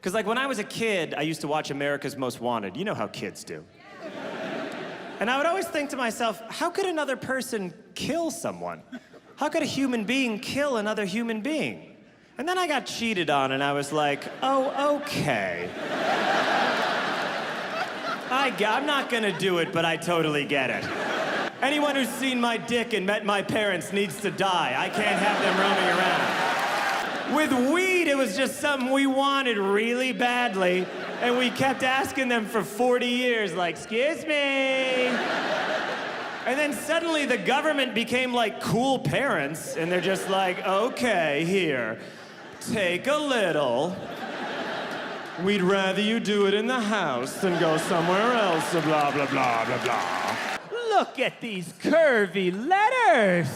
Because like when I was a kid, I used to watch America's Most Wanted. You know how kids do. And I would always think to myself, how could another person kill someone? How could a human being kill another human being? And then I got cheated on and I was like, oh, okay. I'm not gonna do it, but I totally get it. Anyone who's seen my dick and met my parents needs to die. I can't have them roaming around. With weed, it was just something we wanted really badly, and we kept asking them for 40 years, like, excuse me. And then suddenly the government became like cool parents, and they're just like, okay, here, take a little. We'd rather you do it in the house than go somewhere else, blah, blah, blah, blah, blah. Look at these curvy letters.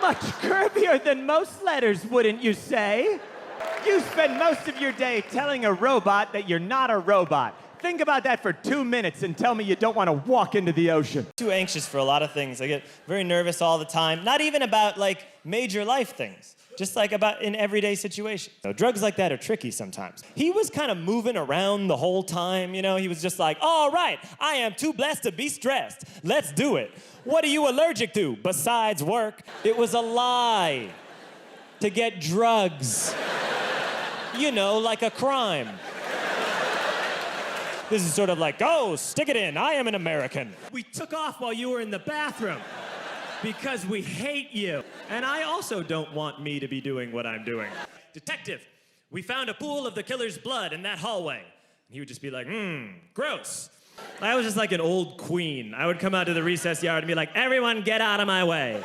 Much curvier than most letters, wouldn't you say? You spend most of your day telling a robot that you're not a robot. Think about that for 2 minutes and tell me you don't want to walk into the ocean. Too anxious for a lot of things. I get very nervous all the time. Not even about like major life things. Just like about in everyday situations. So drugs like that are tricky sometimes. He was kind of moving around the whole time, you know? He was just like, all right, I am too blessed to be stressed. Let's do it. What are you allergic to besides work? It was a lie to get drugs. You know, like a crime. This is sort of like, oh, stick it in, I am an American. We took off while you were in the bathroom because we hate you. And I also don't want me to be doing what I'm doing. Detective, we found a pool of the killer's blood in that hallway. And he would just be like, gross. I was just like an old queen. I would come out to the recess yard and be like, everyone get out of my way.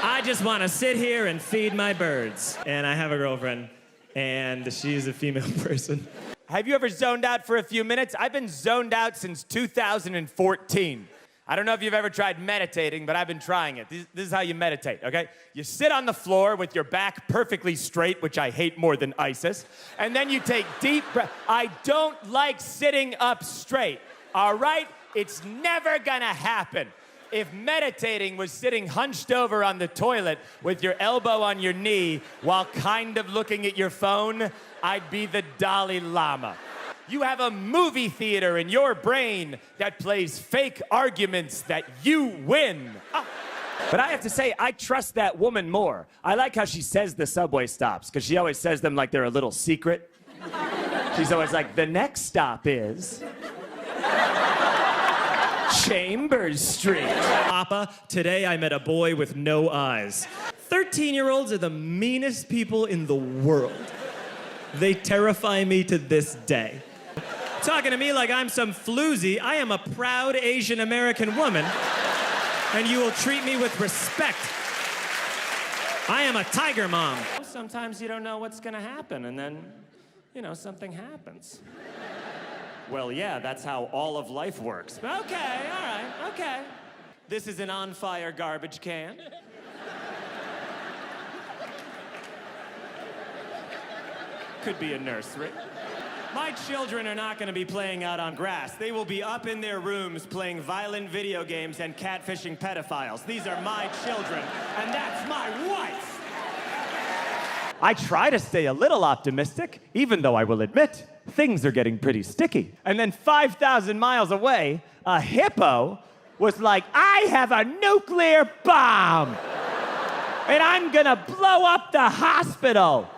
I just want to sit here and feed my birds. And I have a girlfriend, and she's a female person. Have you ever zoned out for a few minutes? I've been zoned out since 2014. I don't know if you've ever tried meditating, but I've been trying it. This is how you meditate, okay? You sit on the floor with your back perfectly straight, which I hate more than ISIS, and then you take deep breaths. I don't like sitting up straight, all right? It's never gonna happen. If meditating was sitting hunched over on the toilet with your elbow on your knee while kind of looking at your phone, I'd be the Dalai Lama. You have a movie theater in your brain that plays fake arguments that you win. But I have to say, I trust that woman more. I like how she says the subway stops, because she always says them like they're a little secret. She's always like, the next stop is Chambers Street. Papa, today I met a boy with no eyes. 13-year-olds are the meanest people in the world. They terrify me to this day. Talking to me like I'm some floozy. I am a proud Asian American woman, and you will treat me with respect. I am a tiger mom. Sometimes you don't know what's gonna happen, and then, you know, something happens. Well, yeah, that's how all of life works. Okay, all right, okay. This is an on-fire garbage can. Could be a nursery. My children are not going to be playing out on grass. They will be up in their rooms playing violent video games and catfishing pedophiles. These are my children, and that's my wife. I try to stay a little optimistic, even though I will admit, things are getting pretty sticky. And then 5,000 miles away, a hippo was like, I have a nuclear bomb, and I'm gonna blow up the hospital.